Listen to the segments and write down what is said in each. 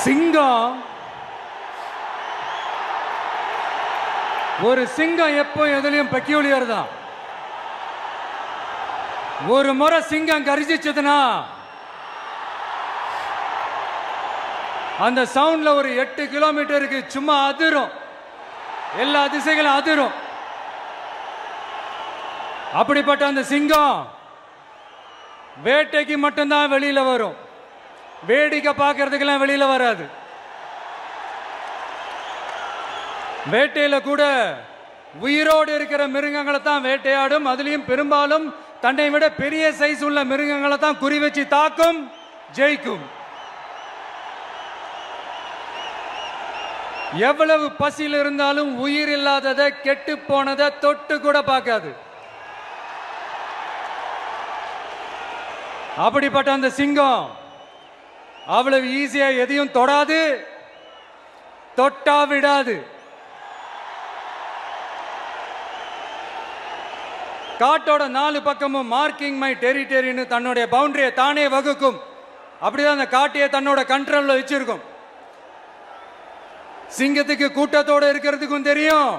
சிங்கம் ஒரு சிங்கம் எப்போ எதுலயும் பெக்யூலியர் தான். ஒரு முறை சிங்கம் கரிச்சிச்சதுன்னா அந்த சவுண்ட்ல ஒரு 8 கிலோமீட்டருக்கு சும்மா அதிரும், எல்லா திசைகளும் அதிரும். அப்படிப்பட்ட அந்த சிங்கம் வேட்டைக்கு மட்டும்தான் வெளியில வரும், வேடிக்கை பார்க்கறதுக்கெல்லாம் வெளியில வராது. வேட்டையில கூட உயிரோடு இருக்கிற மிருகங்களை தான் வேட்டையாடும். அதுலயும் பெரும்பாலும் தன்னை விட பெரிய சைஸ் உள்ள மிருகங்களை தான் குறி வச்சு தாக்கும், ஜெயிக்கும். எவ்வளவு பசியில் இருந்தாலும் உயிர் இல்லாததை, கெட்டு போனதை தொட்டு கூட பார்க்காது. அப்படிப்பட்ட அந்த சிங்கம் அவ்வளவு ஈஸியா எதையும் தொடாது, தொட்டா விடாது. காட்டோட 4 பக்கமும் மார்க்கிங் மை டெரிட்டரின்னு தன்னுடைய பவுண்டரியை தானே வகுக்கும். அப்படிதான் அந்த காட்டையே தன்னோட கண்ட்ரோல்ல வச்சிருக்கும். சிங்கத்துக்கு கூட்டத்தோட இருக்கிறதுக்கும் தெரியும்,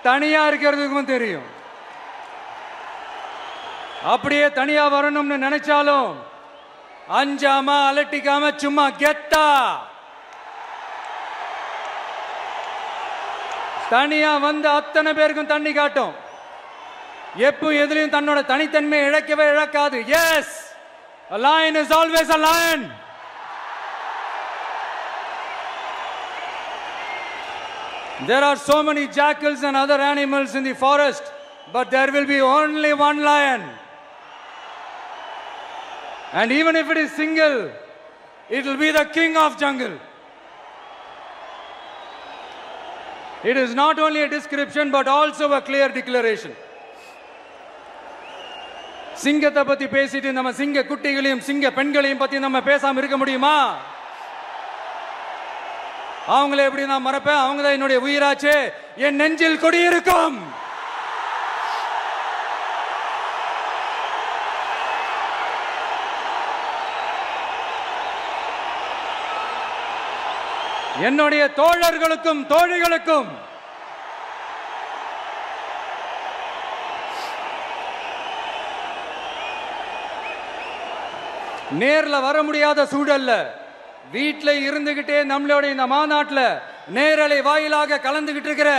தனியா இருக்கிறதுக்கும் தெரியும். அப்படியே தனியா வரணும்னு நினைச்சாலும் அஞ்சாம அலட்டிக்காம சும்மா கெத்தா தனியா வந்து அத்தனை பேருக்கும் தண்ணி காட்டும். எப்போ எதிலையும் தன்னோட தனித்தன்மை இழக்கவே இழக்காது. Yes, a lion is always a lion. There are so many jackals and other animals in the forest, but there will be only one lion. And even if it is single, it will be the king of jungle. It is not only a description but also a clear declaration. சிங்கத்தை பத்தி பேசிட்டு நம்ம சிங்க குட்டிகளையும் சிங்க பெண்களையும் பத்தி நம்ம பேசாம இருக்க முடியுமா? அவங்கள எப்படி நான் மறப்பேன்? அவங்க தான் என்னுடைய உயிராச்சே, என் நெஞ்சில் குடியிருக்கும். என்னுடைய தோழர்களுக்கும் தோழிகளுக்கும் நேர்ல வர முடியாத சூழல்ல வீட்டில் இருந்துகிட்டே நம்மளோட இந்த மாநாட்டில் நேரலை வாயிலாக கலந்துகிட்டு இருக்கிற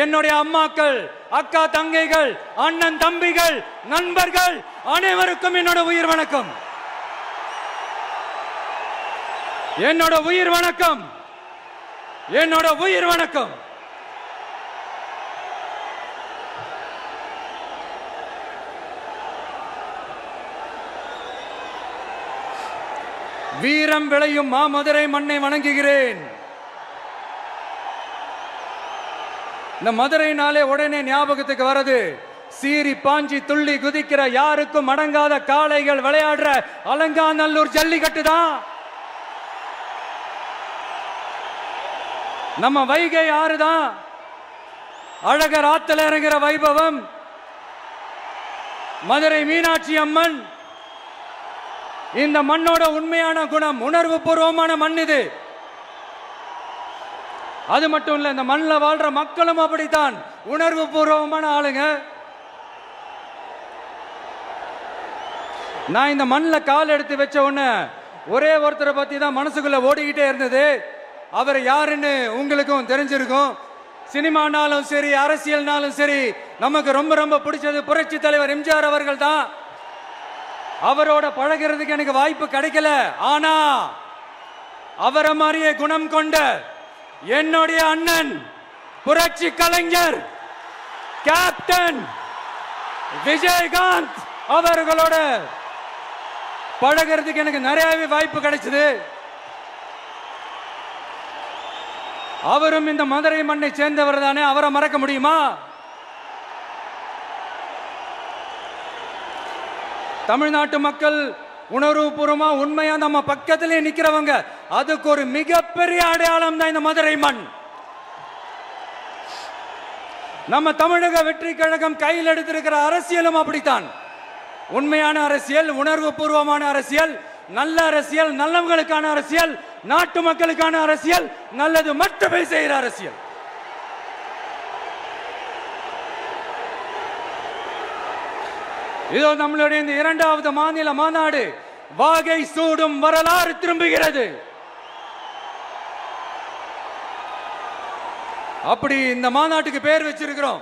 என்னுடைய அம்மாக்கள், அக்கா தங்கைகள், அண்ணன் தம்பிகள், நண்பர்கள் அனைவருக்கும் என்னோட உயிர் வணக்கம். என்னோட உயிர் வணக்கம், என்னோட உயிர் வணக்கம். வீரம் விளையும் மாமதுரை மண்ணை வணங்குகிறேன். இந்த மதுரைனாலே உடனே ஞாபகத்துக்கு வரது சீறி பாஞ்சி துள்ளி குதிக்கிற யாருக்கும் அடங்காத காளைகள் விளையாடுற அலங்காநல்லூர் ஜல்லிக்கட்டு தான். நம்ம வைகை ஆறு தான். அழகர் ஆத்துல இறங்குற வைபவம். மதுரை மீனாட்சி அம்மன். இந்த மண்ணோட உண்மையான குணம் உணர்வு பூர்வமான மண் இது. அது மட்டும் இல்ல, இந்த மண்ணில் வாழ்ற மக்களும் அப்படித்தான் உணர்வு பூர்வமான ஆளுங்க. நான் இந்த மண்ணில் கால் எடுத்து வச்ச உடனே ஒரே ஒருத்தரை பத்தி தான் மனசுக்குள்ள ஓடிக்கிட்டே இருந்தது. அவர் யாருன்னு உங்களுக்கும் தெரிஞ்சிருக்கும். சினிமானாலும் சரி, அரசியல்னாலும் சரி, நமக்கு ரொம்ப ரொம்ப பிடிச்சது புரட்சி தலைவர் எம்ஜிஆர் அவர்கள் தான். அவரோட பழகிறதுக்கு எனக்கு வாய்ப்பு கிடைக்கல. ஆனா அவரை மாதிரியே குணம் கொண்ட என்னுடைய அண்ணன் புரட்சி கலைஞர் கேப்டன் விஜயகாந்த் அவர்களோட பழகிறதுக்கு எனக்கு நிறையவே வாய்ப்பு கிடைச்சது. அவரும் இந்த மதுரை மண்ணை சேர்ந்தவர் தானே, அவரை மறக்க முடியுமா? தமிழ்நாட்டு மக்கள் உணர்வுபூர்வமா உண்மையா நம்ம பக்கத்திலே நிக்கிறவங்க, அதுக்கு ஒரு மிகப்பெரிய அடையாளம் தான் இந்த மதுரை மண். நம்ம தமிழக வெற்றி கழகம் கையில் எடுத்திருக்கிற அரசியலும் அப்படித்தான். உண்மையான அரசியல், உணர்வு பூர்வமான அரசியல், நல்ல அரசியல், நல்லவங்களுக்கான அரசியல், நாட்டு மக்களுக்கான அரசியல், நல்லது மட்டுமே செய்கிற அரசியல். இதோ நம்மளுடைய இந்த இரண்டாவது மாநில மாநாடு வாகை சூடும் வரலாறு திரும்புகிறது. அப்படி இந்த மாநாட்டுக்கு பேர் வச்சிருக்கிறோம்.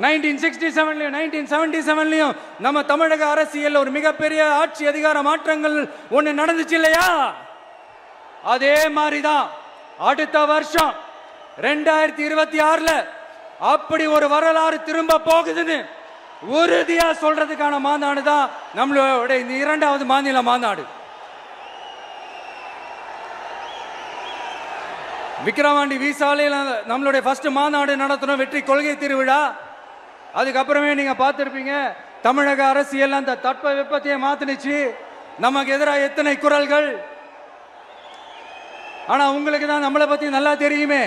1967 1977 நம்ம தமிழக அரசியல் ஒரு மிகப்பெரிய ஆட்சி அதிகார மாற்றங்கள் ஒண்ணு நடந்துச்சு இல்லையா? அதே மாதிரிதான் அடுத்த வருஷம் 2026 அப்படி ஒரு வரலாறு திரும்ப போகுதுன்னு உறுதியா சொல்றதுக்கான மாநாடு தான் நம்மளோட இந்த இரண்டாவது மாநில மாநாடு. விக்கிரவாண்டி விசாலையில் நம்மளுடைய ஃபர்ஸ்ட் மாநாடு நடத்தணும், வெற்றி கொள்கை திருவிழா. அதுக்கப்புறமே நீங்க பார்த்திருப்பீங்க தமிழக அரசியல் அந்த தட்ப வெப்பத்தையே மாத்தினுச்சு. நமக்கு எதிராக எத்தனை குரல்கள். ஆனா உங்களுக்கு தான் நம்மளை பத்தி நல்லா தெரியுமே,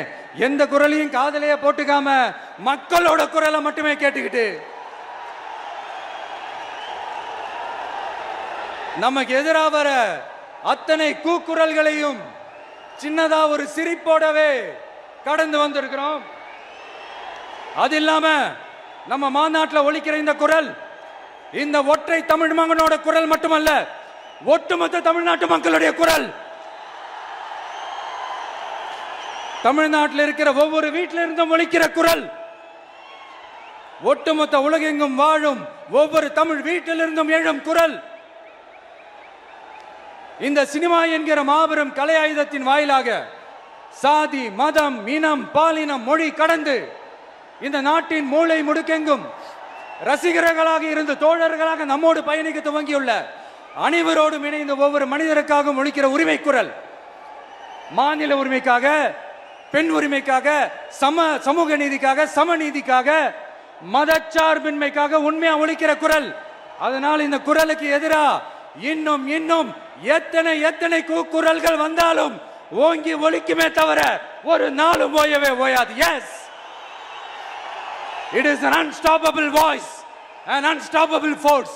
எந்த குரலையும் காதலையே போட்டுக்காம மக்களோட குரலை மட்டுமே கேட்டுக்கிட்டு நமக்கு எதிராக வர அத்தனை கூக்குரல்களையும் சின்னதா ஒரு சிரிப்போடவே கடந்து வந்திருக்கிறோம். அது இல்லாம நம்ம மாநாட்டில் ஒலிக்கிற இந்த குரல் இந்த ஒற்றை தமிழ் மகனோட குரல் மட்டுமல்ல, ஒட்டுமொத்த தமிழ்நாட்டு மக்களுடைய குரல். தமிழ்நாட்டில் இருக்கிற ஒவ்வொரு வீட்டில இருந்தும் ஒலிக்கிற குரல், ஒட்டுமொத்த உலகெங்கும் வாழும் ஒவ்வொரு தமிழ் வீட்டிலிருந்தும் எழும் குரல். இந்த சினிமா என்கிற மாபெரும் கலை ஆயுதத்தின் வாயிலாக சாதி, மதம், இனம், பாலினம், மொழி கடந்து இந்த நாட்டின் மூளை முடுக்கெங்கும் ரசிகர்களாக இருந்து தோழர்களாக நம்மோடு பயணிக்க துவங்கியுள்ள அனைவரோடும் இணைந்த ஒவ்வொரு மனிதருக்காகவும் ஒலிக்கிற உரிமை குரல். மாநில உரிமைக்காக, பெண் உரிமைக்காக, சமூக நீதிக்காக, சமநீதிக்காக, மதச்சார்பின்மைக்காக உண்மையா ஒலிக்கிற குரல். அதனால் இந்த குரலுக்கு எதிராக இன்னும் இன்னும் எத்தனை எத்தனை குரல்கள் வந்தாலும் ஓங்கி ஒலிக்குமே தவிர ஒரு நாளும் ஓயவே ஓயாது. Yes, it is an unstoppable voice, an unstoppable force.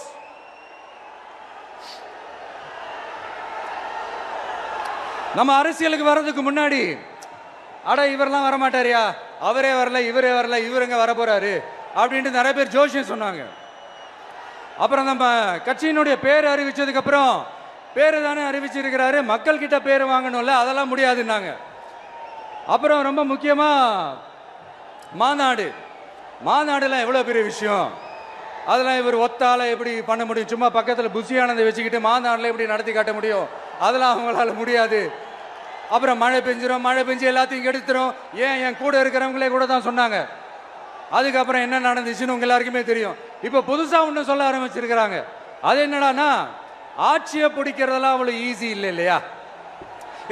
நம்ம அரசியலுக்கு வர்றதுக்கு முன்னாடி அட இவரெல்லாம் வரமாட்டாரியா, அவரே வரல, இவரே வரல, இவருங்க வர போறாரு அப்படின்ட்டு நிறைய பேர் ஜோஷியம் சொன்னாங்க. அப்புறம் நம்ம கட்சியினுடைய பேர் அறிவிச்சதுக்கு அப்புறம் பேரு தானே அறிவிச்சிருக்கிறாரு, மக்கள் கிட்ட பேர் வாங்கணும்ல, அதெல்லாம் முடியாதுன்னாங்க. அப்புறம் ரொம்ப முக்கியமா மாநாடுலாம் எவ்வளவு பெரிய விஷயம், அதெல்லாம் இவர் ஒத்தால எப்படி பண்ண முடியும், சும்மா பக்கத்தில் புஷியானதை வச்சுக்கிட்டு மாநாடுல எப்படி நடத்தி காட்ட முடியும், அதெல்லாம் அவங்களால முடியாது. அப்புறம் மழை பெஞ்சு எல்லாத்தையும் கெடுத்துரும். ஏன் என் கூட இருக்கிறவங்களே கூட தான் சொன்னாங்க. அதுக்கப்புறம் என்ன நடந்துச்சுன்னு உங்க எல்லாருக்குமே தெரியும். இப்ப புதுசா ஒண்ணு சொல்ல ஆரம்பிச்சிருக்கிறாங்க. அது என்னடானா, ஆட்சியை பிடிக்கிறதெல்லாம் அவ்வளவு ஈஸி இல்லை இல்லையா.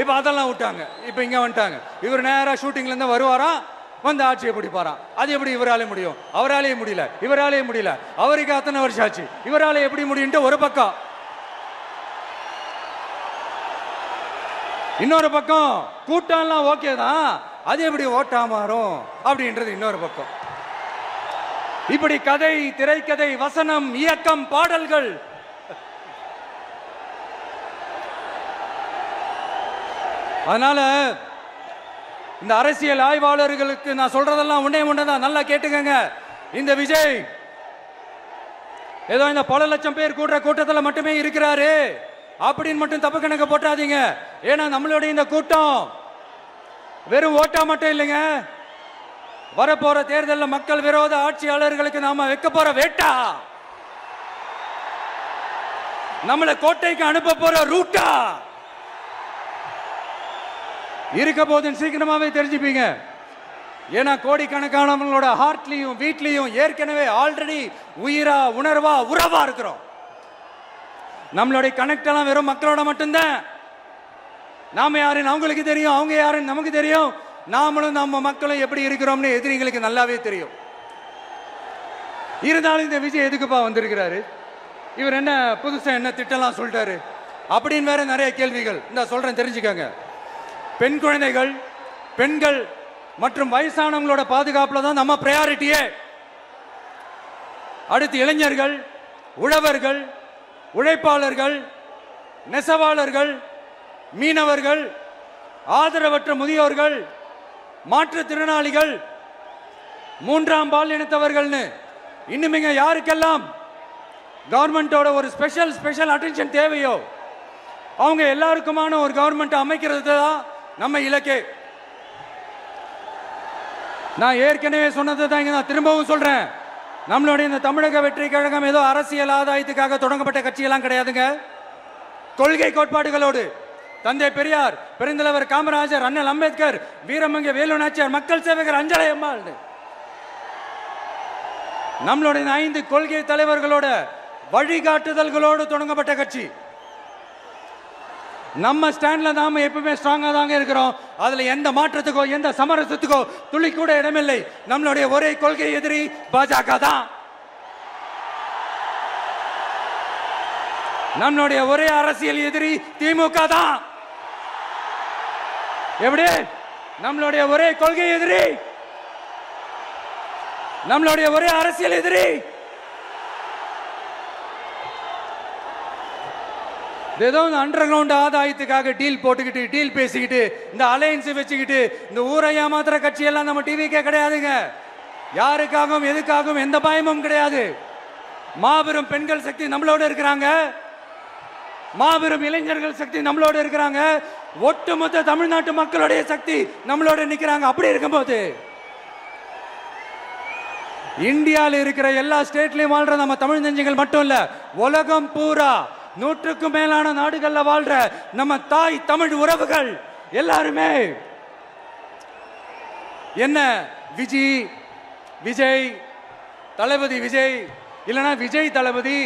இப்ப அதெல்லாம் விட்டாங்க, இப்ப இங்க வந்துட்டாங்க. இவர் நேரா ஷூட்டிங்ல இருந்து வருவாராம், வந்து ஆட்சியை பிடிப்பாராம். அது எப்படி இவராலே முடியும், அவராலே முடியல, இவராலே முடியல, அவருக்கு அத்தனை வருஷம் ஆச்சு, இவராலே எப்படி முடியும்ட்டு ஒரு பக்கம். இன்னொரு பக்கம் கூட்டம்லாம் ஓகே தான், அது எப்படி ஓட்டா மாறும் அப்படின்றது இன்னொரு பக்கம். இப்படி கதை, திரைக்கதை, வசனம், இயக்கம், பாடல்கள், அதனால இந்த அரசியல் ஆய்வாளர்களுக்கு நான் சொல்றதெல்லாம் ஒன்னேதான், நல்லா கேட்டுக்கங்க. இந்த விஜய் ஏதோ இந்த பல லட்சம் பேர் கூடுற கூட்டத்தில் மட்டுமே இருக்கிறாரு அப்படின்னு மட்டும் தப்பு கணக்கு போட்டாதீங்க. ஏன்னா நம்மளுடைய இந்த கூட்டம் வெறும் ஓட்டா மட்டும் இல்லைங்க, வரப்போற தேர்தலில் மக்கள் விரோத ஆட்சியாளர்களுக்கு நாம வைக்க போற வேட்டா, நம்மளை கோட்டைக்கு அனுப்ப போற ரூட்டா இருக்க போதுன்னு சீக்கிரமாவே தெரிஞ்சுப்பீங்க. ஏன்னா கோடிக்கணக்கானவங்களோட ஹார்ட்லயும் வீட்லயும் ஏற்கனவே ஆல்ரெடி உயிரா, உணர்வா, உறவா இருக்கிறோம். நம்மளுடைய கனெக்ட் எல்லாம் வெறும் மக்களோட மட்டும்தான். நாம யாருன்னு அவங்களுக்கு தெரியும், அவங்க யாருன்னு நமக்கு தெரியும். நாமளும் நம்ம மக்களும் எப்படி இருக்கிறோம்னு எதிரிங்களுக்கு நல்லாவே தெரியும். இருந்தாலும் இந்த விஜய் எதுக்குப்பா வந்திருக்கிறாரு, இவர் என்ன புதுசா என்ன திட்டம்லாம் சொல்லிட்டாரு அப்படின்னு வேற நிறைய கேள்விகள். இந்த சொல்றேன் தெரிஞ்சுக்கங்க. பெண் குழந்தைகள், பெண்கள் மற்றும் வயசானவங்களோட பாதுகாப்புல தான் நம்ம பிரையாரிட்டியே. அடுத்து இளைஞர்கள், உழவர்கள், உழைப்பாளர்கள், நெசவாளர்கள், மீனவர்கள், ஆதரவற்ற முதியோர்கள், மாற்றுத்திறனாளிகள், மூன்றாம் பால் இனத்தவர்கள்னு இன்னும் யாருக்கெல்லாம் கவர்மெண்டோட ஒரு ஸ்பெஷல் அட்டென்ஷன் தேவையோ அவங்க எல்லாருக்குமான ஒரு கவர்மெண்ட் அமைக்கிறது தான் நம்ம இலக்கே. நான் ஏற்கனவே சொன்னதை தான் இங்க நான் திரும்பவும் சொல்றேன். நம்மளுடைய இந்த தமிழக வெற்றி கழகம் ஏதோ அரசியல் ஆதாயத்துக்காக தொடங்கப்பட்ட கட்சியெல்லாம் கிடையாதுங்க. கொள்கை கோட்பாடுகளோடு தந்தை பெரியார், பெருந்தலைவர் காமராஜர், அண்ணல் அம்பேத்கர், வீரமங்க வேலு நாச்சியார், மக்கள் சேவகர் அஞ்சலை அம்மாள், நம்மளுடைய 5 கொள்கை தலைவர்களோட வழிகாட்டுதல்களோடு தொடங்கப்பட்ட கட்சி. நம்ம ஸ்டாண்ட்ல நாம எப்பவுமே ஸ்ட்ராங்கா தாங்க இருக்கிறோம். அதுல எந்த மாற்றத்துக்கோ எந்த சமரசத்துக்கோ துளி கூட இடமில்லை. நம்மளுடைய ஒரே கொள்கை எதிரி பாஜக தான். நம்மளுடைய ஒரே அரசியல் எதிரி திமுக தான். எப்படி? நம்மளுடைய ஒரே கொள்கை எதிரி, நம்மளுடைய ஒரே அரசியல் எதிரி ஏதோ அண்டர் கிரவுண்ட் ஆதாயத்துக்காக டீல் போட்டுக்கிட்டு டீல் பேசிக்கிட்டு இந்த அலையன்ஸ் வச்சுக்கிட்டு இந்த ஊரை ஏமாத்துற கட்சி எல்லாம் நம்ம டிவிக்கே கிடையாதுங்க. யாருக்காகவும் எதுக்காகவும் எந்த பயமும் கிடையாது. மாபெரும் பெண்கள் சக்தி நம்மளோட இருக்கிறாங்க, மாபெரும் இளைஞர்கள் சக்தி நம்மளோட இருக்கிறாங்க, ஒட்டுமொத்த தமிழ்நாட்டு மக்களுடைய சக்தி நம்மளோட நிக்கிறாங்க. அப்படி இருக்கும்போது இந்தியாவில் இருக்கிற எல்லா ஸ்டேட்லயும் வாழ்ற நம்ம தமிழ் நெஞ்சங்கள் மட்டும் இல்ல, உலகம் பூரா 100க்கும் மேலான நாடுகள்ல வாழ்ற நம்ம தாய் தமிழ் உறவுகள் எல்லாருமே என்ன விஜய் தளபதி விஜய் இல்லனா விஜய் தளபதி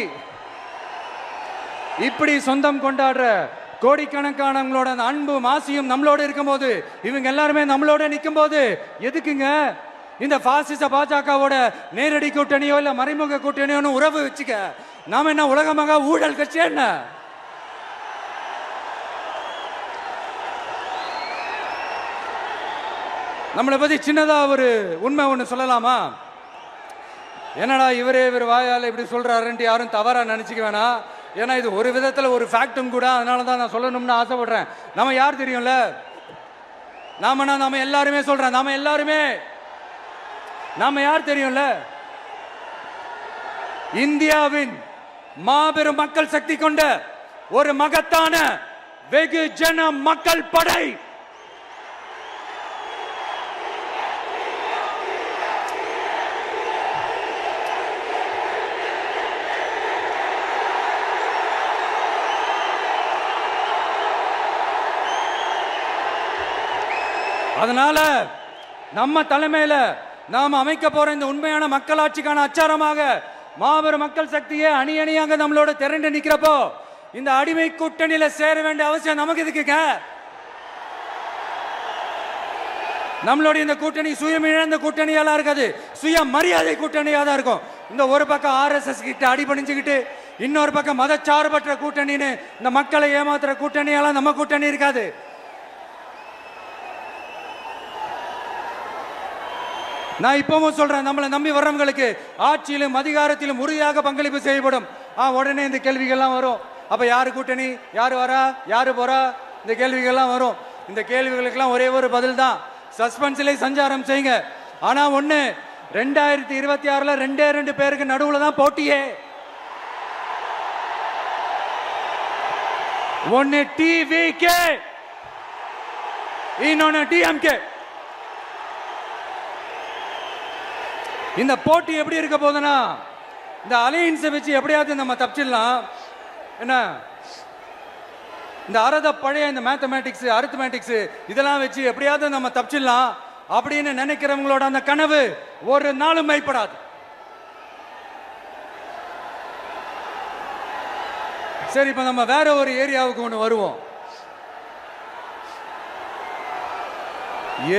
இப்படி சொந்தம் கொண்டாடுற கோடிக்கணக்கானவங்களோட அன்பு மாசியும் நம்மளோட இருக்கும்போது, இவங்க எல்லாருமே நம்மளோட நிற்கும் போது எதுக்குங்க இந்த பாசிச பாஜகவோட நேரடி கூட்டணியோ இல்ல மறைமுக கூட்டணியோ உறவு வச்சுக்க? நாம என்ன உலகமாக ஊழல் கட்சி? என்ன நம்மளை பத்தி சின்னதா ஒரு உண்மை ஒண்ணு சொல்லலாமா? என்னடா இவர் வாயால இப்படி சொல்றாருன்ட்டு யாரும் தவறா நினைச்சுக்க வேணாம். ஏன்னா இது ஒரு விதத்துல ஒரு ஃபேக்டும் கூட, அதனாலதான் நான் சொல்லணும்னு ஆசைப்படுறேன். நம்ம யார் தெரியும்ல? நாம எல்லாருமே சொல்றேன், நாம யார் தெரியும்ல? இந்தியாவின் மாபெரும் மக்கள் சக்தி கொண்ட ஒரு மகத்தான வெகுஜன மக்கள் படை. அதனால நம்ம தலைமையில நாம் அமைக்க போற இந்த உண்மையான மக்களாட்சிக்கான அச்சாரமாக மாபெரும் மக்கள் சக்தியே அணி அணியாக நம்மளோட திரண்டு நிக்கிறப்போ இந்த அடிமை கூட்டணியில சேர வேண்டிய அவசியம் நமக்கு இருக்குங்க. நம்மளுடைய இந்த கூட்டணி சுயமிழந்த கூட்டணியெல்லாம் இருக்காது, சுய மரியாதை கூட்டணியா தான் இருக்கும். இந்த ஒரு பக்கம் RSS கிட்ட அடிபணிஞ்சுக்கிட்டு, இன்னொரு பக்கம் மதச்சார்பற்ற கூட்டணின்னு இந்த மக்களை ஏமாத்துற கூட்டணியெல்லாம் நம்ம கூட்டணி இருக்காது. நான் இப்பவும் சொல்றேன், நம்மளை நம்பி வர்றவங்களுக்கு ஆட்சியிலும் அதிகாரத்திலும் உறுதியாக பங்களிப்பு செய்யப்படும். உடனே இந்த கேள்விகள்லாம் வரும். அப்ப யாரு கூட்டணி, யாரு வரா, யாரு போறா, இந்த கேள்விகள்லாம் வரும். இந்த கேள்விகளுக்கெல்லாம் ஒரே ஒரு பதில் தான், சஸ்பென்ஸ்ல சஞ்சாரம் செய்யுங்க. ஆனா ஒண்ணு, 2026 2 பேருக்கு நடுவுல தான் போட்டியே. ஒன்னு டிவிகே, இன்னொன்னு டிஎம்கே. இந்த போட்டி எப்படி இருக்க போதுன்னா, இந்த அலையன்ஸை வச்சு எப்படியாவது நம்ம தப்பிச்சிடலாம். என்ன இந்த பழைய இந்த மேத்தமேட்டிக்ஸ் அரித்மேட்டிக்ஸ் இதெல்லாம் வச்சு எப்படியாவது நம்ம தப்பிச்சிடலாம் அப்படின்னு நினைக்கிறவங்களோட அந்த கனவு ஒரு நாளும் மைப்படாது. சரி, இப்ப நம்ம வேற ஒரு ஏரியாவுக்கு ஒன்று வருவோம்.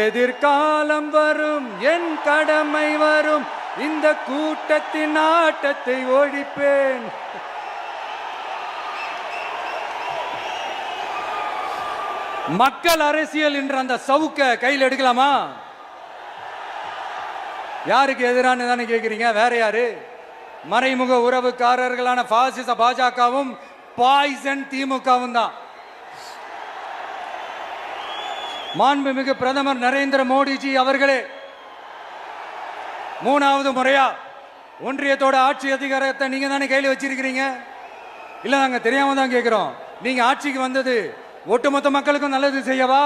எதிர்காலம் வரும், என் கடமை வரும், இந்த கூட்டத்தின் ஆட்டத்தை ஒழிப்பேன். மக்கள் அரசியல் என்ற அந்த சவுக்க கையில் எடுக்கலாமா? யாருக்கு எதிரான தானே கேட்கிறீங்க? வேற யாரு? மறைமுக உறவுக்காரர்களான பாசிச பாஜகவும் பாய்சன் திமுகவும் தான். மாண்புமிகு பிரதமர் நரேந்திர மோடிஜி அவர்களே, 3வது முறையா ஒன்றியத்தோட ஆட்சி அதிகாரத்தை நீங்க தானே கையில் வச்சிருக்கிறீங்க. இல்ல நாங்க தெரியாம தான் கேட்கிறோம். நீங்க ஆட்சிக்கு வந்தது ஒட்டுமொத்த மக்களுக்கும் நல்லது செய்யவா,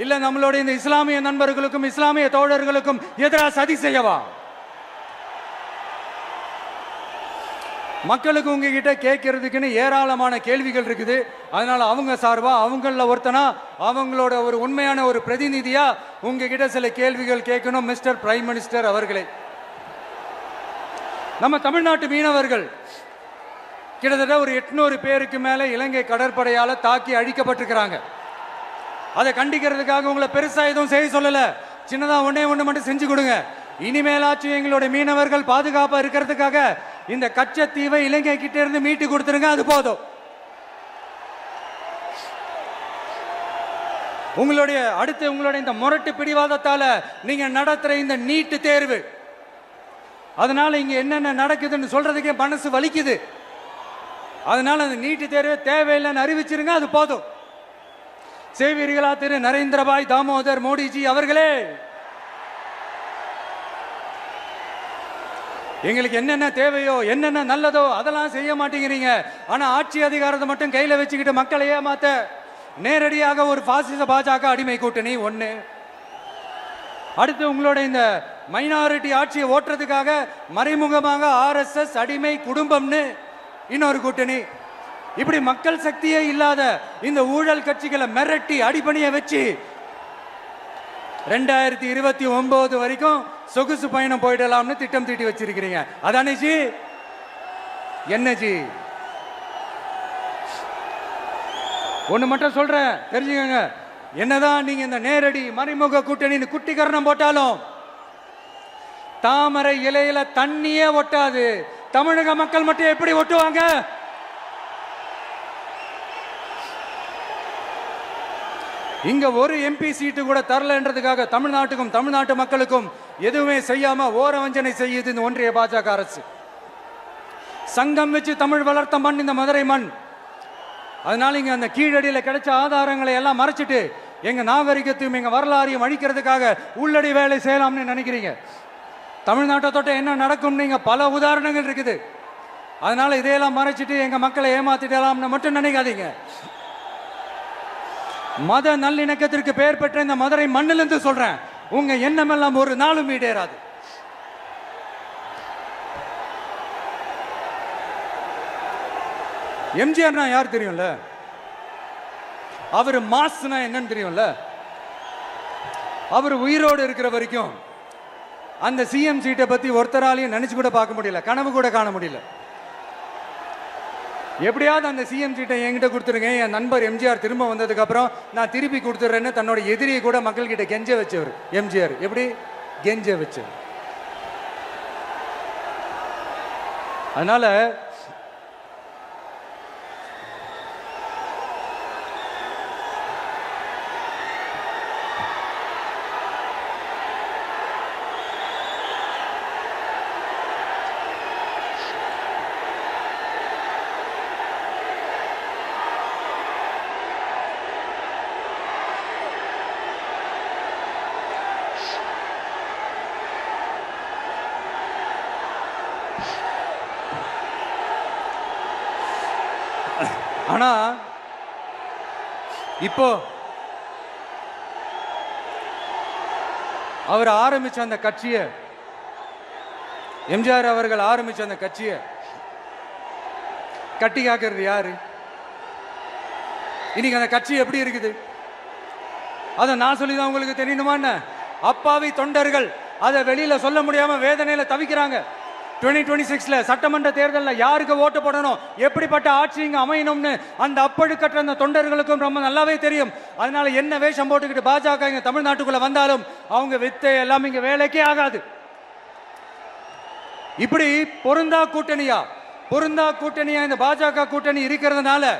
இல்ல நம்மளுடைய இந்த இஸ்லாமிய நண்பர்களுக்கும் இஸ்லாமிய தோழர்களுக்கும் எதிராக சதி செய்யவா? மக்களுக்கு உங்ககிட்ட கேட்கறதுக்குன்னு ஏராளமான கேள்விகள் இருக்குது. அதனால அவங்க சார்பா அவங்கள ஒருத்தனா அவங்களோட ஒரு உண்மையான ஒரு பிரதிநிதியா உங்ககிட்ட சில கேள்விகள் கேட்கணும். மிஸ்டர் பிரைம் மினிஸ்டர் அவர்களே, நம்ம தமிழ்நாட்டு மீனவர்கள் கிட்டத்தட்ட ஒரு 800 பேருக்கு மேல இலங்கை கடற்படையால தாக்கி அழிக்கப்பட்டிருக்கிறாங்க. அதை கண்டிக்கிறதுக்காக உங்களை பெருசா எதுவும் செய்ய சொல்லல, சின்னதா ஒண்ணே ஒண்ணு மட்டும் செஞ்சு கொடுங்க. இனிமேலாச்சும் எங்களுடைய மீனவர்கள் பாதுகாப்பா இருக்கிறதுக்காக இந்த கச்சத்தீவை இலங்கை கிட்ட இருந்து மீட்டு கொடுத்துருங்க, அது போதும். உங்களுடைய இந்த முரட்டு பிடிவாதத்தால நீங்க நடத்துற இந்த நீட்டு தேர்வு, அதனால இங்க என்னென்ன நடக்குதுன்னு சொல்றதுக்கே மனசு வலிக்குது. அதனால அந்த நீட்டு தேர்வு தேவையில்லைன்னு அறிவிச்சிருங்க, அது போதும். செய்வீர்களா திரு நரேந்திரபாய் தாமோதர் மோடிஜி அவர்களே? எங்களுக்கு என்னென்ன தேவையோ என்னென்ன நல்லதோ அதெல்லாம் செய்ய மாட்டேங்கிறீங்க. ஆனா ஆட்சி அதிகாரத்தை மட்டும் கையில வச்சுக்கிட்டு மக்களை ஏமாத்த நேரடியாக ஒரு பாசிச பாஜக அடிமை கூட்டணி ஒண்ணு. அடுத்து உங்களோட இந்த மைனாரிட்டி ஆட்சியை ஓட்டுறதுக்காக மறைமுகமாக RSS அடிமை குடும்பம்னு இன்னொரு கூட்டணி. இப்படி மக்கள் சக்தியே இல்லாத இந்த ஊழல் கட்சிகளை மிரட்டி அடிபணிய வச்சு 2029 வரைக்கும் சொகுசு பயணம் போயிடலாம்னு திட்டம் தீட்டி வச்சிருக்கிறீங்க. அதானே ஜி? என்ன ஜி? ஒண்ணு மட்டும் சொல்றேன், தெரிஞ்சுக்கங்க. என்னதான் நீங்க இந்த நேரடி மறைமுக கூட்டணி குட்டிகரணம் போட்டாலும் தாமரை இலையில தண்ணியே ஒட்டாது. தமிழக மக்கள் மட்டும் எப்படி ஒட்டுவாங்க? இங்க ஒரு MP சீட்டு கூட தரலன்றதுக்காக தமிழ்நாட்டுக்கும் தமிழ்நாட்டு மக்களுக்கும் எதுவுமே செய்யாம ஓரவஞ்சனை செய்யுது இந்த ஒன்றிய பாஜக அரசு. சங்கம் வச்சு தமிழ் வளர்த்த மண் இந்த மதுரை மண். அதனால இங்க அந்த கீழடியில கிடைச்ச ஆதாரங்களை எல்லாம் மறைச்சிட்டு எங்க நாகரிகத்தையும் எங்க வரலாறையும் அழிக்கிறதுக்காக உள்ளடி வேலை செய்யலாம்னு நினைக்கிறீங்க. தமிழ்நாட்டை தொட்ட என்ன நடக்கும் நீங்க பல உதாரணங்கள் இருக்குது. அதனால இதையெல்லாம் மறைச்சிட்டு எங்க மக்களை ஏமாத்திடலாம்னு மட்டும் நினைக்காதீங்க. மத நல்லிணக்கத்திற்கு பெயர் பெற்ற இந்த மதுரை மண்ணிலிருந்து சொல்றேன், உங்க எண்ணமெல்லாம் ஒரு நாளும் ஈடேறாது. எம்ஜிஆர்னா யார் தெரியும்ல? அவர் மாஸ்னா என்னன்னு தெரியும்ல? அவர் உயிரோடு இருக்கிற வரைக்கும் அந்த சிஎம் சீட்டை பத்தி ஒருத்தராலையும் நினைச்சு கூட பார்க்க முடியல, கனவு கூட காண முடியல. எப்படியாவது அந்த சிஎம் சீட்டை என்கிட்ட கொடுத்துருங்க, என் நண்பர் எம்ஜிஆர் திரும்ப வந்ததுக்கு அப்புறம் நான் திருப்பி கொடுத்துட்றேன்னு தன்னோட எதிரியை கூட மக்கள் கிட்ட கெஞ்ச வச்சவர் எம்ஜிஆர். எப்படி கெஞ்ச வச்சவர்? அதனால ஆனா இப்போ அவர் ஆரம்பிச்ச அந்த கட்சியை, எம்ஜிஆர் அவர்கள் ஆரம்பிச்ச அந்த கட்சியை கட்டி காக்கிறது யாரு? இன்னைக்கு அந்த கட்சி எப்படி இருக்குது அதை நான் சொல்லிதான் உங்களுக்கு தெரியணுமா? அப்பாவி தொண்டர்கள் அதை வெளியில சொல்ல முடியாம வேதனையில தவிக்கிறாங்க. 2026 சட்டமன்ற தேர்தலில் யாருக்கு ஓட்டு போடணும், எப்படிப்பட்ட ஆட்சி இங்க அமையணும்னு அந்த அப்பழுக்கற்ற அந்த தொண்டர்களுக்கும் ரொம்ப நல்லாவே தெரியும். அதனால என்ன வேஷம் போட்டுக்கிட்டு பாஜக இங்க தமிழ்நாட்டுக்குள்ள வந்தாலும் அவங்க வித்தை எல்லாம் இங்க வேலைக்கே ஆகாது. இப்படி பொருந்தா கூட்டணியா இந்த பாஜக கூட்டணி இருக்கிறதுனால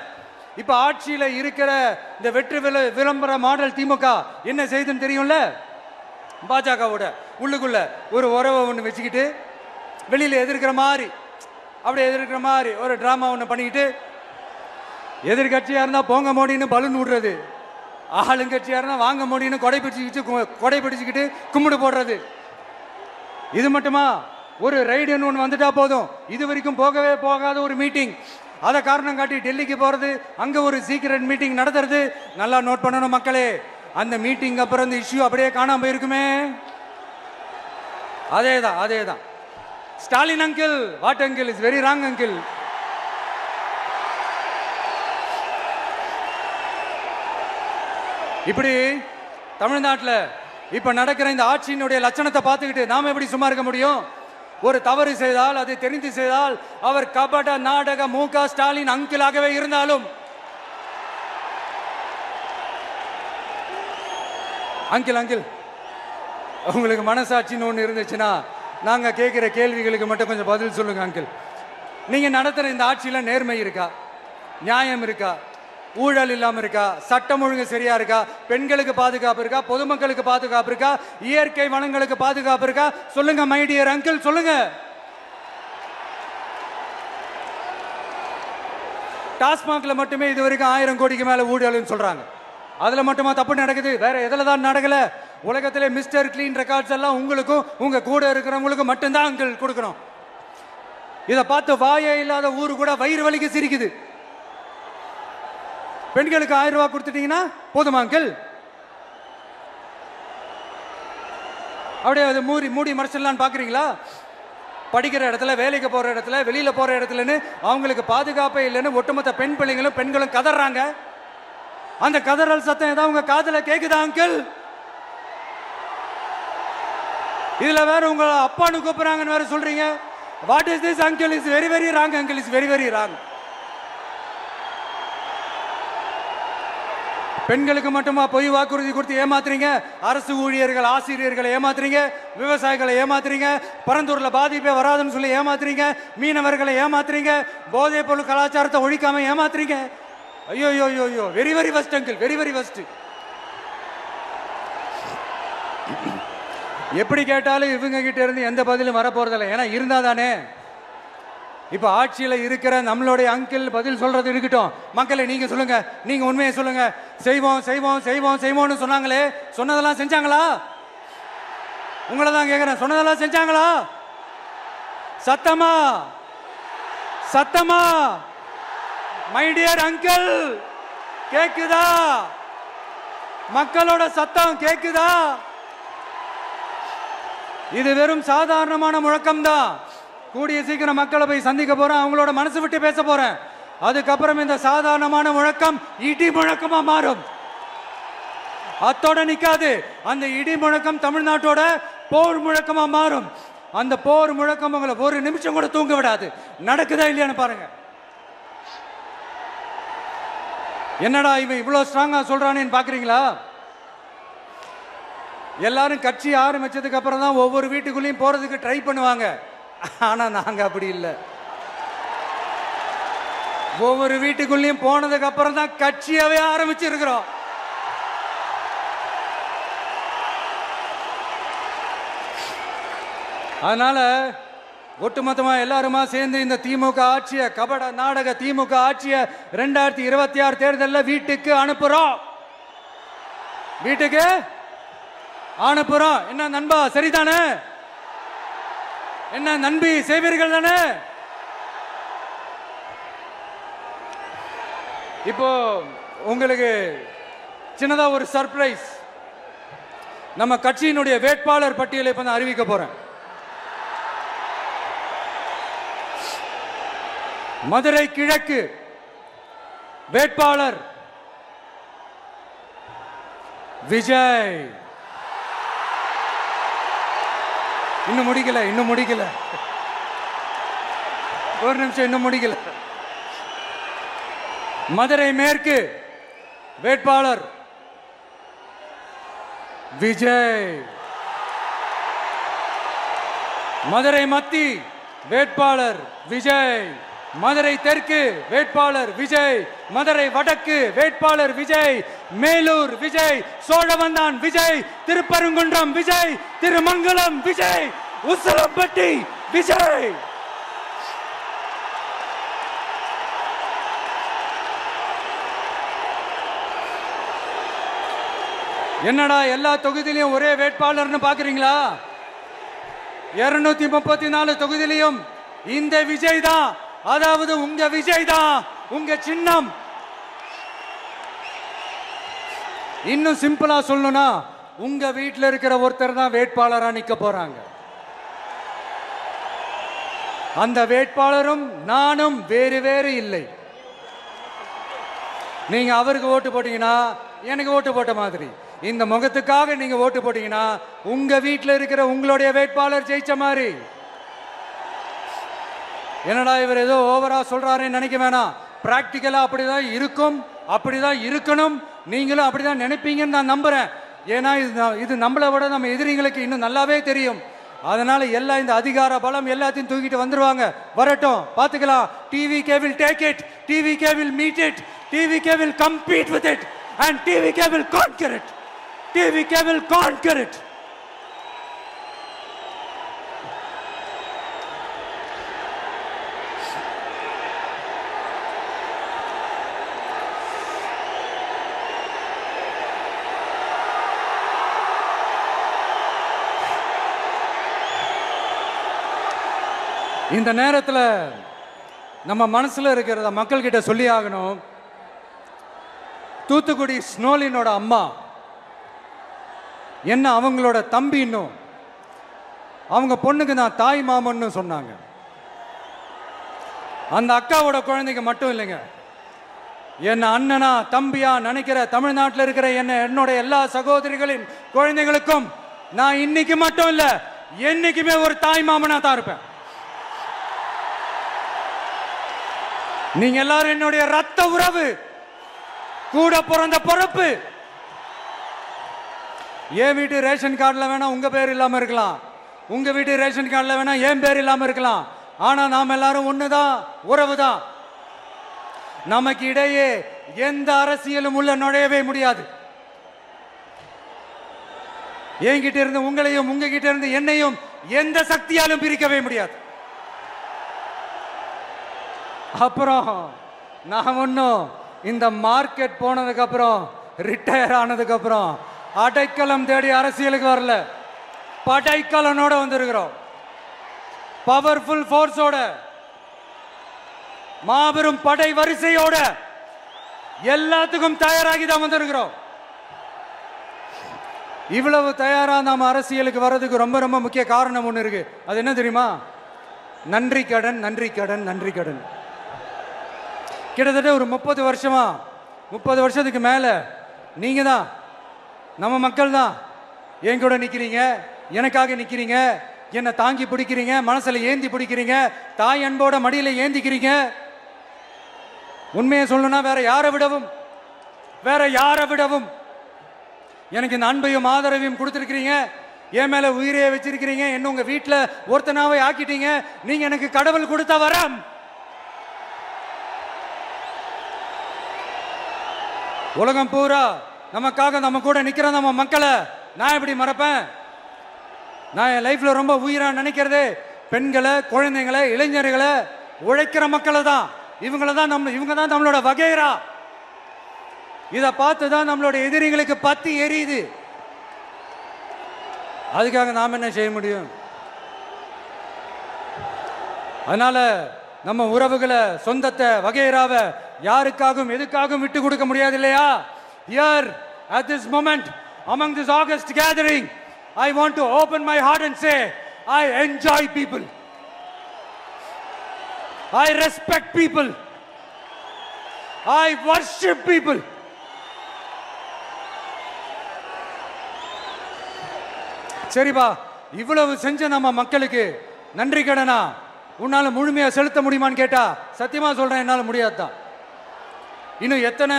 இப்ப ஆட்சியில இருக்கிற இந்த வெற்றி விளம்பர மாடல் திமுக என்ன செய்யுதுன்னு தெரியும்ல? பாஜகவோட உள்ளுக்குள்ள ஒரு உறவை ஒன்று வச்சுக்கிட்டு வெளியில எதிர்க்கிற மாதிரி, அப்படி எதிர்க்கிற மாதிரி ஒரு டிராமா ஒன்று பண்ணிக்கிட்டு எதிர்கட்சியா இருந்தா போங்க மோடின்னு பலூன் விடுறது, ஆளுங்கட்சியா இருந்தா வாங்க மோடின்னு கொடை பிடிச்சுக்கிட்டு கும்பிடு போடுறது. இது மட்டுமா? ஒரு ரைடுன்னு ஒன்று வந்துட்டா போதும், இது வரைக்கும் போகவே போகாத ஒரு மீட்டிங், அதை காரணம் காட்டி டெல்லிக்கு போறது, அங்க ஒரு சீக்கிரட் மீட்டிங் நடத்துறது. நல்லா நோட் பண்ணணும் மக்களே, அந்த மீட்டிங் அப்புறம் இந்த இஷ்யூ அப்படியே காணாம போயிருக்குமே. அதேதான். Stalin uncle, what uncle is very wrong uncle. இப்படி தமிழ்நாட்டில் இப்ப நடக்கிற இந்த ஆட்சியினுடைய லட்சணத்தை பார்த்துக்கிட்டு நாம எப்படி சும்மா இருக்க முடியும்? ஒரு தவறு செய்தால், அதை தெரிந்து செய்தால், அவர் கபட நாடக மு.க. ஸ்டாலின் அங்கிளாகவே இருந்தாலும், அங்கிள் உங்களுக்கு மனசாட்சின்னு ஒன்று இருந்துச்சுன்னா நாங்க கேட்கிற கேள்விகளுக்கு மட்டும் கொஞ்சம் பதில் சொல்லுங்க அங்கிள். நீங்க நடத்துற இந்த ஆட்சியில நேர்மை இருக்கா? நியாயம் இருக்கா? ஊழல் இல்லாம இருக்கா? சட்டம் ஒழுங்கு சரியா இருக்கா? பெண்களுக்கு பாதுகாப்பு இருக்கா? பொதுமக்களுக்கு பாதுகாப்பு இருக்கா? இயற்கை வளங்களுக்கு பாதுகாப்பு இருக்கா? சொல்லுங்க மை டியர் அங்கிள், சொல்லுங்க. டாஸ்மாக்ல மட்டுமே இது வரைக்கும் 1000 கோடிக்கு மேல ஊழல்னு சொல்றாங்க. அதுல மட்டுமா தப்பு நடக்குது? வேற எதுல தான் நடக்கல? உலகத்திலே மிஸ்டர் கிளீன் ரெக்கார்ட்ஸ் எல்லாம் உங்களுக்கும் உங்க கூட இருக்கிறவங்களுக்கும் மட்டும்தான் அங்கிள் கொடுக்கணும். இதை பார்த்து வாயே இல்லாத ஊரு கூட வயிறு வலிக்கு சிரிக்குது. பெண்களுக்கு 1000 ரூபாய் கொடுத்துட்டீங்கன்னா போதுமா அங்கிள்? அப்படியே அது மூடி மறைச்சிடலான்னு பாக்குறீங்களா? படிக்கிற இடத்துல, வேலைக்கு போற இடத்துல, வெளியில போற இடத்துலன்னு அவங்களுக்கு பாதுகாப்பே இல்லைன்னு ஒட்டுமொத்த பெண்களும் கதறாங்க. அந்த கதறல் சத்தம் ஏதாவது உங்க காதுல கேக்குதா அங்கிள்? இதுல வேற உங்க அப்பான்னு கூப்பிடுறாங்கன்னு வேற சொல்றீங்க. What is this uncle? Is very very wrong uncle, is very very wrong. பெண்களுக்கு மட்டுமா பொய் வாக்குறுதி கொடுத்து ஏமாத்துறீங்க? அரசு ஊழியர்கள், ஆசிரியர்களை ஏமாத்துறீங்க, விவசாயிகளை ஏமாத்துறீங்க, பரந்தூர்ல பாதிப்பே வராதுன்னு சொல்லி ஏமாத்துறீங்க, மீனவர்களை ஏமாத்துறீங்க, போதைப் பொருள் கலாச்சாரத்தை ஒழிக்காம ஏமாத்துறீங்க. ஐயோ, very very first uncle, very very first. எப்படி கேட்டாலும் இவங்க கிட்ட இருந்து எந்த பதிலும் வரப்போறதில்லை. ஏன்னா இருந்தா தானே. இப்ப ஆட்சியில இருக்கிற நம்மளுடைய அங்கிள் பதில் சொல்றது இருக்கட்டும். மக்களை நீங்க சொல்லுங்க, நீங்க உண்மையை சொல்லுங்க. செய்வோம்னு சொன்னாங்களே, சொன்னதெல்லாம் செஞ்சாங்களா? உங்களை தான் கேட்கிறேன், சொன்னதெல்லாம் செஞ்சாங்களா? சத்தமா மை டியர் அங்கிள், கேக்குதா? மக்களோட சத்தம் கேக்குதா? இது வெறும் சாதாரணமான முழக்கம் தான். கூடிய சீக்கிரம் மக்களை போய் சந்திக்க போறேன், அவங்களோட மனசு விட்டு பேச போறேன். அதுக்கப்புறம் இந்த சாதாரணமான முழக்கம் இடி முழக்கமா மாறும். அத்தோட நிக்காது. அந்த இடி முழக்கம் தமிழ்நாட்டோட போர் முழக்கமா மாறும். அந்த போர் முழக்கம் உங்களை ஒரு நிமிஷம் கூட தூங்க விடாது. நடக்குதா இல்லையான்னு பாருங்க. என்னடா இவன் இவ்வளவு ஸ்ட்ராங்கா சொல்றானேன்னு பாக்குறீங்களா? எல்லாரும் கட்சி ஆரம்பிச்சதுக்கு அப்புறம் தான் ஒவ்வொரு வீட்டுக்குள்ளேயும் போறதுக்கு ட்ரை பண்ணுவாங்க. ஆனா நாங்க அப்படி இல்லை. ஒவ்வொரு வீட்டுக்குள்ளேயும் போனதுக்கு அப்புறம் தான் கட்சியாவே ஆரம்பிச்சிருக்கிறோம். அதனால ஒட்டுமொத்தமா எல்லாருமா சேர்ந்து இந்த திமுக ஆட்சியை, கபட நாடக திமுக ஆட்சியை 2026 தேர்தலில் வீட்டுக்கு அனுப்புறோம். வீட்டுக்கு அனுப்புறோம். என்ன நண்பா, சரிதானே? என்ன நண்பி, செய்வீர்கள் தானே? இப்போ உங்களுக்கு சின்னதா ஒரு சர்ப்ரைஸ். நம்ம கட்சியினுடைய வேட்பாளர் பட்டியலை இப்ப அறிவிக்க போறேன். மதுரை கிழக்கு வேட்பாளர் விஜய். இன்னும் முடிக்கல. ஒரு நிமிஷம், இன்னும் முடிக்கல. மதுரை மேற்கு வேட்பாளர் விஜய். மதுரை மத்தி வேட்பாளர் விஜய். மதுரை தெற்கு வேட்பாளர் விஜய். மதுரை வடக்கு வேட்பாளர் விஜய். மேலூர் விஜய். சோழவந்தான் விஜய். திருப்பரங்குன்றம் விஜய். திருமங்கலம் விஜய். உசிலம்பட்டி விஜய். என்னடா எல்லா தொகுதியிலையும் ஒரே வேட்பாளர்னு பாக்குறீங்களா? 234 தொகுதியிலையும் இந்த விஜய் தான், அதாவது உங்க விஜய் தான் உங்க சின்னம். இன்னும் சிம்பிளா சொல்லணும்னா உங்க வீட்டில் இருக்கிற ஒருத்தர் தான் வேட்பாளரா நிக்க போறாங்க. அந்த வேட்பாளரும் நானும் வேறு வேறு இல்லை. நீங்க அவருக்கு ஓட்டு போட்டீங்கன்னா எனக்கு ஓட்டு போட்ட மாதிரி, இந்த முகத்துக்காக நீங்க ஓட்டு போட்டீங்கன்னா உங்க வீட்டில் இருக்கிற உங்களுடைய வேட்பாளர் ஜெயிச்ச மாதிரி. என்னடா இவர் ஏதோ ஓவரா சொல்றாருன்னு நினைக்க வேணாம். பிராக்டிக்கலா அப்படிதான் இருக்கும், அப்படிதான் இருக்கணும். நீங்களும் அப்படிதான் நினைப்பீங்கன்னு நான் நம்புறேன். ஏன்னா இது நம்மளை விட நம்ம எதிரிங்களுக்கு இன்னும் நல்லாவே தெரியும். அதனால எல்லா இந்த அதிகார பலம் எல்லாத்தையும் தூக்கிட்டு வந்துருவாங்க. வரட்டும், பாத்துக்கலாம். TVK will take it, TVK will meet it, TVK will compete with it and TVK will conquer it, TVK will conquer it. இந்த நேரத்தில் நம்ம மனசுல இருக்கிறத மக்கள் கிட்ட சொல்லி ஆகணும். தூத்துக்குடி ஸ்னோலினோட அம்மா என்ன அவங்களோட தம்பி, இன்னும் அவங்க பொண்ணுக்கு நான் தாய் மாமன்னு சொன்னாங்க. அந்த அக்காவோட குழந்தைங்க மட்டும் இல்லைங்க, என்ன அண்ணனா தம்பியா நினைக்கிற தமிழ்நாட்டில் இருக்கிற என்னோட எல்லா சகோதரிகளின் குழந்தைகளுக்கும் நான் இன்னைக்கு மட்டும் இல்ல, என்னைக்குமே ஒரு தாய் மாமனா தான் இருப்பேன். நீங்க எல்லாரும் என்னுடைய ரத்த உறவு, கூட பிறந்த பொறுப்பு. என் வீட்டு ரேஷன் கார்டுல வேணா உங்க பேர் இல்லாம இருக்கலாம், உங்க வீட்டு ரேஷன் கார்டுல வேணா என் பேர் இல்லாம இருக்கலாம். ஆனா நாம் எல்லாரும் ஒண்ணுதான், உறவுதான். நமக்கு இடையே எந்த அரசியலும் உள்ள நுழையவே முடியாது. என்கிட்ட இருந்து உங்களையும் உங்ககிட்ட இருந்து என்னையும் எந்த சக்தியாலும் பிரிக்கவே முடியாது. அப்புறம் நான் ஒன்றும் இந்த மார்க்கெட் போனதுக்கு அப்புறம் ரிட்டையர் ஆனதுக்கு அப்புறம் அடைக்கலம் தேடி அரசியலுக்கு வரல, படைக்கலனோட வந்திருக்கிறோம். பவர்ஃபுல் ஃபோர்ஸோட, மாபெரும் படை வரிசையோட, எல்லாத்துக்கும் தயாராகி தான் வந்திருக்கிறோம். இவ்வளவு தயாரா நாம அரசியலுக்கு வர்றதுக்கு ரொம்ப ரொம்ப முக்கிய காரணம் ஒன்று இருக்கு. அது என்ன தெரியுமா? நன்றி கடன், நன்றி கடன், நன்றி கடன். கிட்டத்தட்ட ஒரு 30 வருஷமா, 30 வருஷத்துக்கு மேல நீங்க தான், நம்ம மக்கள் தான் என் கூட நிக்கிறீங்க, எனக்காக நிக்கிறீங்க, என்னை தாங்கி பிடிக்கிறீங்க, மனசுல ஏந்தி பிடிக்கிறீங்க, தாய் அன்போட மடியில ஏந்திக்கிறீங்க. உண்மையை சொல்லணும்னா வேற யாரை விடவும் எனக்கு இந்த அன்பையும் ஆதரவையும் கொடுத்துருக்கிறீங்க. என் மேல உயிரையே வச்சிருக்கிறீங்க. என்ன உங்க வீட்டுல ஒருத்தனாவே ஆக்கிட்டீங்க. நீங்க எனக்கு கடவுள் கொடுத்த வரம். உலகம் பூரா நமக்காக நம்ம கூட நிக்கிற நம்ம மக்களை நான் எப்படி மறப்பேன்? நான் என் லைஃப்ல ரொம்ப உயிரா நினைக்கிறதே பெண்களை, குழந்தைங்களை, இளைஞர்களை, உழைக்கிற மக்களை தான். இவங்க தான் நம்மளோட வகைரா. இதை பார்த்து தான் நம்மளோட எதிரிகளுக்கு பத்தி எரியுது. அதுக்காக நாம் என்ன செய்ய முடியும்? அதனால நம்ம உறவுகளை, சொந்தத்தை, வகைராவை யாருக்காகவும் எதுக்காகவும் விட்டு கொடுக்க முடியாது இல்லையா? Here at this moment among this August gathering, I want to open my heart and say I enjoy people, I respect people, I worship people. சரிப்பா, இவ்வளவு செஞ்ச நம்ம மக்களுக்கு நன்றி கடனா உன்னால முழுமையா செலுத்த முடியுமான்னு கேட்டா சத்தியமா சொல்றேன், என்னால முடியாதுதான். இன்னும் எத்தனை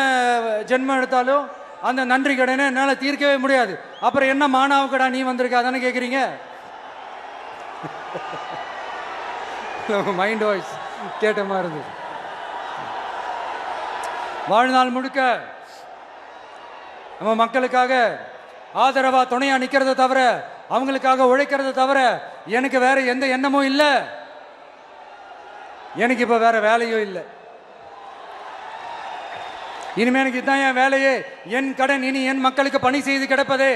ஜென்மம் எடுத்தாலும் அந்த நன்றி கடனை என்னால தீர்க்கவே முடியாது. அப்புறம் என்ன மானாவுக்கடா நீ வந்திருக்க அதானே கேக்குறீங்க? மைண்ட் வாய்ஸ் கேட்ட மாதிரி இருந்தது. வாழ்நாள் முழுக்க நம்ம மக்களுக்காக ஆதரவா துணையா நிக்கிறத தவிர, அவங்களுக்காக உழைக்கிறத தவிர எனக்கு வேற எந்த எண்ணமும் இல்லை. எனக்கு இப்ப வேற வேலையும் இல்லை. இனிமே எனக்கு இதுதான் என் வேலையே, என் கடன், இனி என் மக்களுக்கு பணி செய்து கிடப்பதே.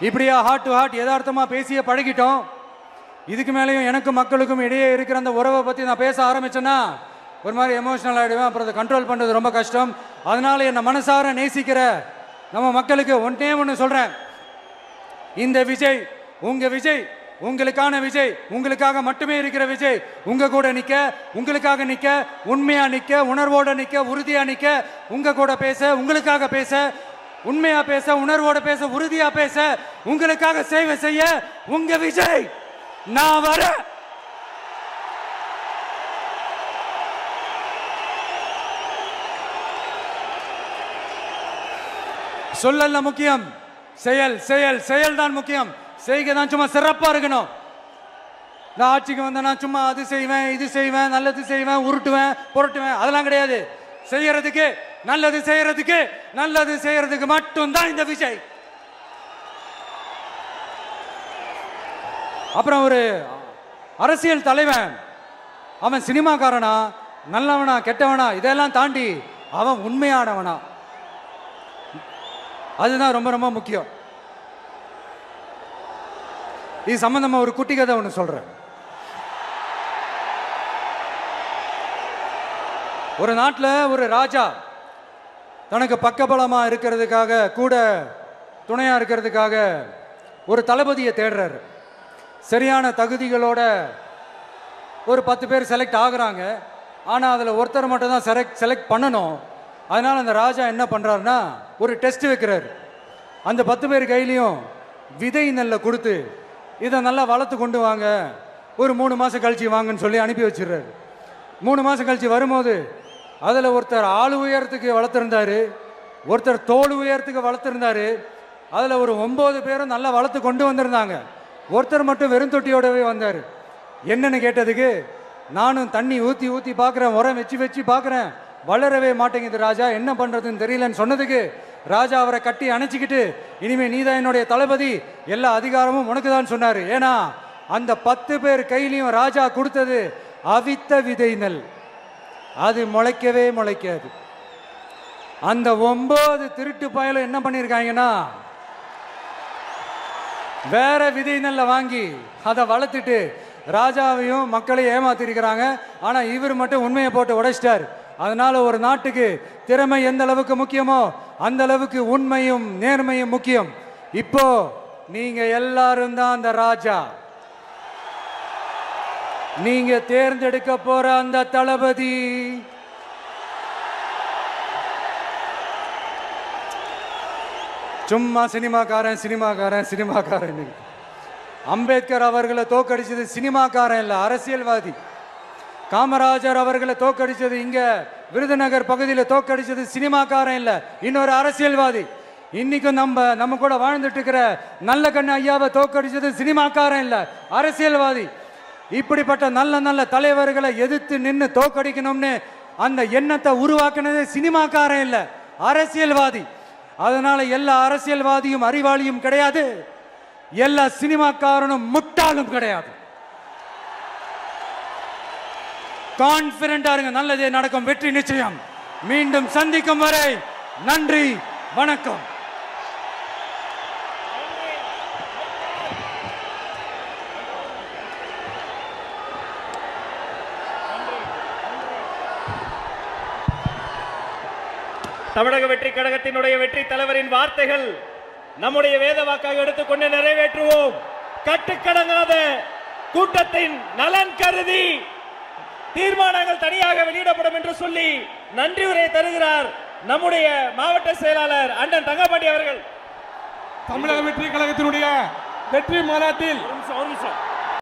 இப்படியா ஹார்ட் டு ஹார்ட் யதார்த்தமா பேசிய பழகிட்டோம். இதுக்கு மேலேயும் எனக்கும் மக்களுக்கும் இடையே இருக்கிற அந்த உறவை பற்றி நான் பேச ஆரம்பிச்சேன்னா ஒரு மாதிரி எமோஷனல் ஆகிடுவேன். அப்புறம் அதை கண்ட்ரோல் பண்ணுறது ரொம்ப கஷ்டம். அதனால என்னை மனசார நேசிக்கிற நம்ம மக்களுக்கு ஒன்றே ஒன்று சொல்கிறேன். இந்த விஜய் உங்கள் விஜய், உங்களுக்கான விஜய், உங்களுக்காக மட்டுமே இருக்கிற விஜய். உங்க கூட நிற்க, உங்களுக்காக நிற்க, உண்மையாக நிற்க, உணர்வோட நிற்க, உறுதியாக நிற்க, உங்கள் கூட பேச, உங்களுக்காக பேச, உண்மையா பேச, உணர்வோட பேச, உறுதியா பேச, உங்களுக்காக சேவை செய்ய உங்க விஜய் நான் வர. சொல்லல முக்கியம், செயல் செயல் செயல் தான் முக்கியம். செய்கை தான் சும்மா சிறப்பா இருக்கணும். நான் ஆட்சிக்கு வந்தேன்னா சும்மா அது செய்வேன், இது செய்வேன், நல்லது செய்வேன், உருட்டுவேன், புரட்டுவேன், அதெல்லாம் கிடையாது. செய்யறதுக்கு, நல்லது செய்யறதுக்கு, நல்லது செய்யறதுக்கு மட்டும்தான் இந்த விஜய். அப்புறம் ஒரு அரசியல் தலைவன் அவன் சினிமாக்காரனா, நல்லவனா, கெட்டவனா, இதெல்லாம் தாண்டி அவன் உண்மையானவனா, அதுதான் ரொம்ப ரொம்ப முக்கியம். இது சம்பந்தமா ஒரு குட்டி கதை ஒன்று சொல்றேன். ஒரு நாட்டில் ஒரு ராஜா தனக்கு பக்கபலமா இருக்கிறதுக்காக, கூட துணையா இருக்கிறதுக்காக ஒரு தளபதியை தேடுறாரு. சரியான தகுதிகளோட ஒரு 10 பேர் செலக்ட் ஆகுறாங்க. ஆனால் அதில் ஒருத்தர் மட்டும் தான் செலக்ட் பண்ணணும். அதனால் அந்த ராஜா என்ன பண்ணுறாருன்னா ஒரு டெஸ்ட் வைக்கிறாரு. அந்த 10 பேர் கையிலையும் விதை நெல்லை கொடுத்து இதை நல்லா வளர்த்து கொண்டு வாங்க, ஒரு 3 மாதம் கழிச்சு வாங்கன்னு சொல்லி அனுப்பி வச்சிடுறாரு. 3 மாதம் கழிச்சு வரும்போது அதில் ஒருத்தர் ஆள் உயரத்துக்கு வளர்த்துருந்தாரு, ஒருத்தர் தோல் உயரத்துக்கு வளர்த்துருந்தாரு. அதில் ஒரு 9 பேரும் நல்லா வளர்த்து கொண்டு வந்திருந்தாங்க. ஒருத்தர் மட்டும் வெறும் தொட்டியோடவே வந்தார். என்னன்னு கேட்டதுக்கு, நானும் தண்ணி ஊற்றி ஊற்றி பார்க்குறேன், உரம் வச்சு வச்சு பார்க்குறேன், வளரவே மாட்டேங்குது ராஜா, என்ன பண்ணுறதுன்னு தெரியலன்னு சொன்னதுக்கு ராஜா அவரை கட்டி அணைச்சிக்கிட்டு, இனிமே நீதான் என்னுடைய தளபதி, எல்லா அதிகாரமும் உனக்கு தான் சொன்னார். ஏன்னா அந்த 10 பேர் கையிலையும் ராஜா கொடுத்தது அவித்த விதை நெல், அது முளைக்கவே முளைக்காது. அந்த 9 திருட்டு பயலும் என்ன பண்ணியிருக்காங்கன்னா வேற விதை நெல்லை வாங்கி அதை வளர்த்துட்டு ராஜாவையும் மக்களையும் ஏமாத்திருக்கிறாங்க. ஆனா இவர் மட்டும் உண்மையை போட்டு உடைச்சிட்டார். அதனால ஒரு நாட்டுக்கு திறமை எந்த அளவுக்கு முக்கியமோ அந்த அளவுக்கு உண்மையும் நேர்மையும் முக்கியம். இப்போ நீங்க எல்லாரும் தான் அந்த ராஜா. நீங்க தேர்ந்தெடுக்க போற அந்த தளபதி சும்மா சினிமாக்காரன் சினிமாக்காரன் சினிமாக்காரன். அம்பேத்கர் அவர்களை தோக்கடிச்சது சினிமாக்காரன் இல்ல, அரசியல்வாதி. காமராஜர் அவர்களை தோக்கடிச்சது, இங்க விருதுநகர் பகுதியில் தோக்கடிச்சது சினிமாக்காரன் இல்ல, இன்னொரு அரசியல்வாதி. இன்னைக்கும் நம்ம கூட வாழ்ந்துட்டு இருக்கிற நல்ல கண்ணு ஐயாவை தோக்கடிச்சது சினிமாக்காரன் இல்ல, அரசியல்வாதி. இப்படிப்பட்ட நல்ல நல்ல தலைவர்களை எதிர்த்து நின்று தோக்கடிக்கணும்னு அந்த எண்ணத்தை உருவாக்குனது சினிமாக்காரன் இல்ல, அரசியல்வாதி. அதனால எல்லா அரசியல்வாதியும் அறிவாளியும் கிடையாது, எல்லா சினிமாக்காரனும் முட்டாளும் கிடையாது. கான்பிடண்டா இருங்க, நல்லதே நடக்கும், வெற்றி நிச்சயம். மீண்டும் சந்திக்கும் வரை நன்றி, வணக்கம். தமிழக வெற்றி கழகத்தினுடைய வெற்றி தலைவரின் வார்த்தைகள் நம்முடைய வேத வாக்காக எடுத்துக்கொண்டு நிறைவேற்றுவோம். கட்டுக்கடங்காத கூட்டத்தின் நலன் கருதி தீர்மானங்கள் தனியாக வெளியிடப்படும் என்று சொல்லி நன்றி உரை தருகிறார் நம்முடைய மாவட்ட செயலாளர் அண்ணன் தங்கப்பாண்டி அவர்கள். தமிழக வெற்றி கழகத்தினுடைய வெற்றி மாநாட்டில்